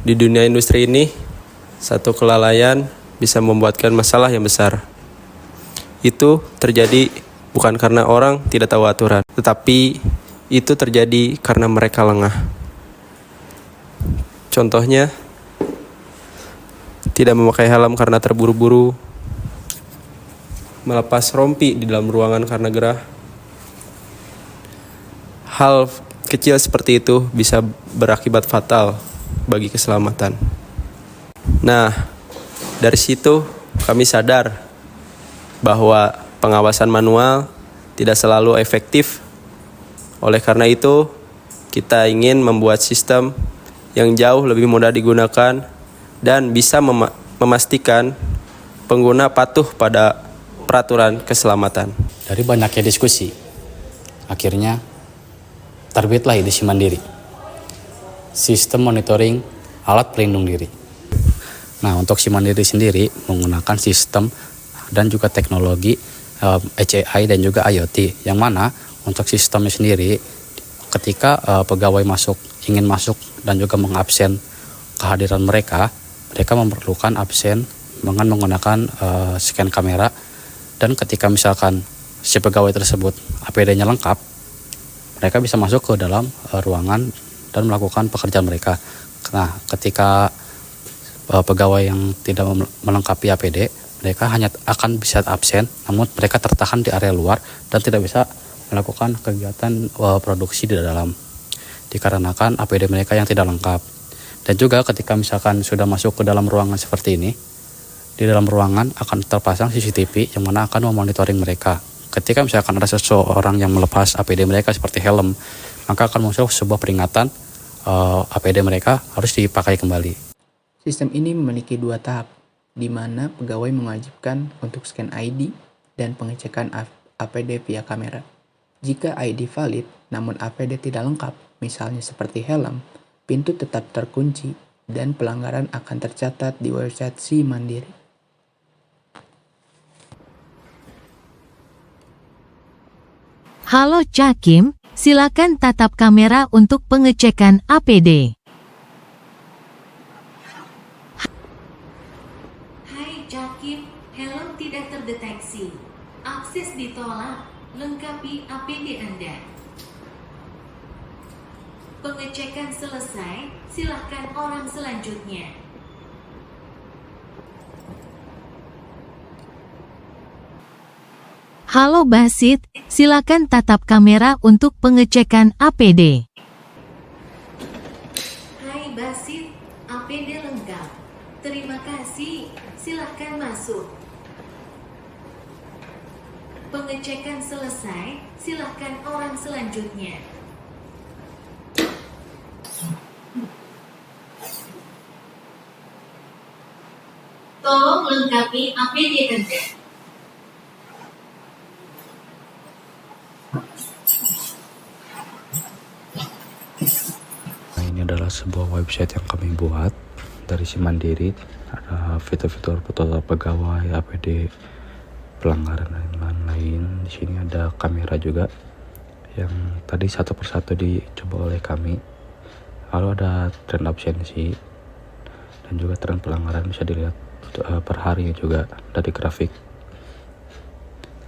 Di dunia industri ini, satu kelalaian bisa membuatkan masalah yang besar. Itu terjadi bukan karena orang tidak tahu aturan, tetapi itu terjadi karena mereka lengah. Contohnya, tidak memakai helm karena terburu-buru, melepas rompi di dalam ruangan karena gerah. Hal kecil seperti itu bisa berakibat fatal bagi keselamatan. Nah, dari situ kami sadar bahwa pengawasan manual tidak selalu efektif. Oleh karena itu, kita ingin membuat sistem yang jauh lebih mudah digunakan dan bisa memastikan pengguna patuh pada peraturan keselamatan. Dari banyaknya diskusi, akhirnya terbitlah edisi mandiri, sistem monitoring alat pelindung diri. Nah, untuk si mandiri sendiri menggunakan sistem dan juga teknologi HCI dan juga IoT, yang mana untuk sistemnya sendiri ketika pegawai ingin masuk dan juga mengabsen kehadiran mereka memerlukan absen dengan menggunakan scan kamera, dan ketika misalkan si pegawai tersebut APD-nya lengkap, mereka bisa masuk ke dalam ruangan dan melakukan pekerjaan mereka. Nah, ketika pegawai yang tidak melengkapi APD, mereka hanya akan bisa absen, namun mereka tertahan di area luar dan tidak bisa melakukan kegiatan produksi di dalam, dikarenakan APD mereka yang tidak lengkap. Dan juga ketika misalkan sudah masuk ke dalam ruangan seperti ini, di dalam ruangan akan terpasang CCTV yang mana akan memonitoring mereka. Ketika misalkan ada seseorang yang melepas APD mereka seperti helm, maka akan muncul sebuah peringatan APD mereka harus dipakai kembali. Sistem ini memiliki 2 tahap, di mana pegawai mewajibkan untuk scan ID dan pengecekan APD via kamera. Jika ID valid namun APD tidak lengkap, misalnya seperti helm, pintu tetap terkunci dan pelanggaran akan tercatat di website Si Mandiri. Halo Cakim, silakan tatap kamera untuk pengecekan APD. Hai Cakim, helm tidak terdeteksi. Akses ditolak, lengkapi APD Anda. Pengecekan selesai, silakan orang selanjutnya. Halo Basit, silakan tatap kamera untuk pengecekan APD. Hai Basit, APD lengkap. Terima kasih, silakan masuk. Pengecekan selesai, silakan orang selanjutnya. Tolong lengkapi APD Anda. Nah, ini adalah sebuah website yang kami buat dari Si Mandiri. Ada fitur-fitur foto pegawai, APD, pelanggaran dan lain-lain. Di sini ada kamera juga yang tadi satu persatu dicoba oleh kami. Lalu ada tren absensi dan juga tren pelanggaran bisa dilihat per hari juga dari grafik.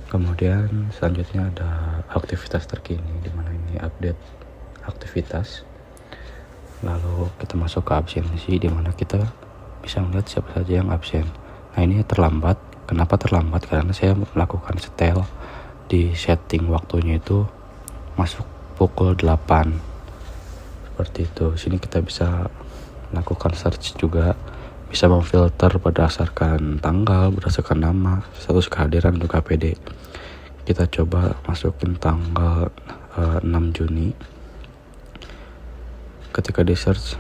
Kemudian selanjutnya ada aktivitas terkini, di mana ini update aktivitas. Lalu kita masuk ke absensi, di mana kita bisa melihat siapa saja yang absen. Nah, ini terlambat. Kenapa terlambat? Karena saya melakukan setel di setting waktunya itu masuk pukul 8. Seperti itu. Sini kita bisa melakukan search juga, bisa memfilter berdasarkan tanggal, berdasarkan nama, status kehadiran untuk APD. Kita coba masukin tanggal 6 Juni. Ketika di search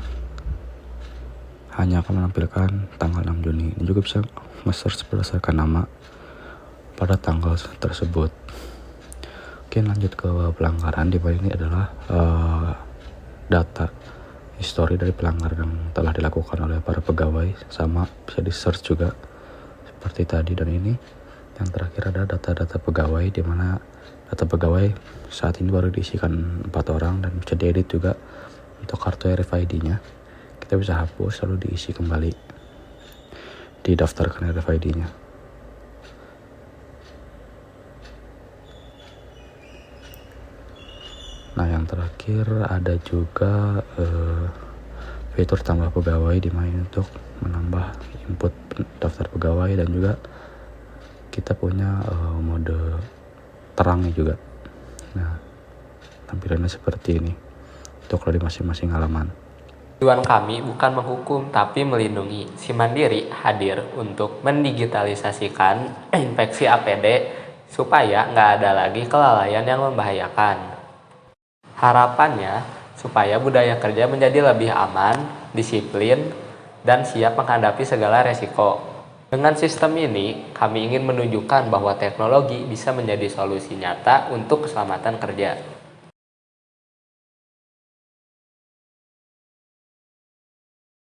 hanya akan menampilkan tanggal 6 Juni. Ini juga bisa nge-search berdasarkan nama pada tanggal tersebut. Oke, lanjut ke pelanggaran. Di mana ini adalah data histori dari pelanggaran yang telah dilakukan oleh para pegawai, sama bisa di search juga seperti tadi. Dan ini yang terakhir ada data-data pegawai, di mana data pegawai saat ini baru diisikan 4 orang dan bisa diedit juga untuk kartu RFID-nya. kita bisa hapus lalu diisi kembali di daftarkan RFID-nya. Nah, yang terakhir ada juga fitur tambah pegawai di mana untuk menambah input daftar pegawai, dan juga kita punya mode terangnya juga. Nah, tampilannya seperti ini untuk di masing-masing halaman. Tujuan kami bukan menghukum tapi melindungi. Simandiri hadir untuk mendigitalisasikan infeksi APD supaya nggak ada lagi kelalaian yang membahayakan. Harapannya supaya budaya kerja menjadi lebih aman, disiplin, dan siap menghadapi segala resiko. Dengan sistem ini, kami ingin menunjukkan bahwa teknologi bisa menjadi solusi nyata untuk keselamatan kerja.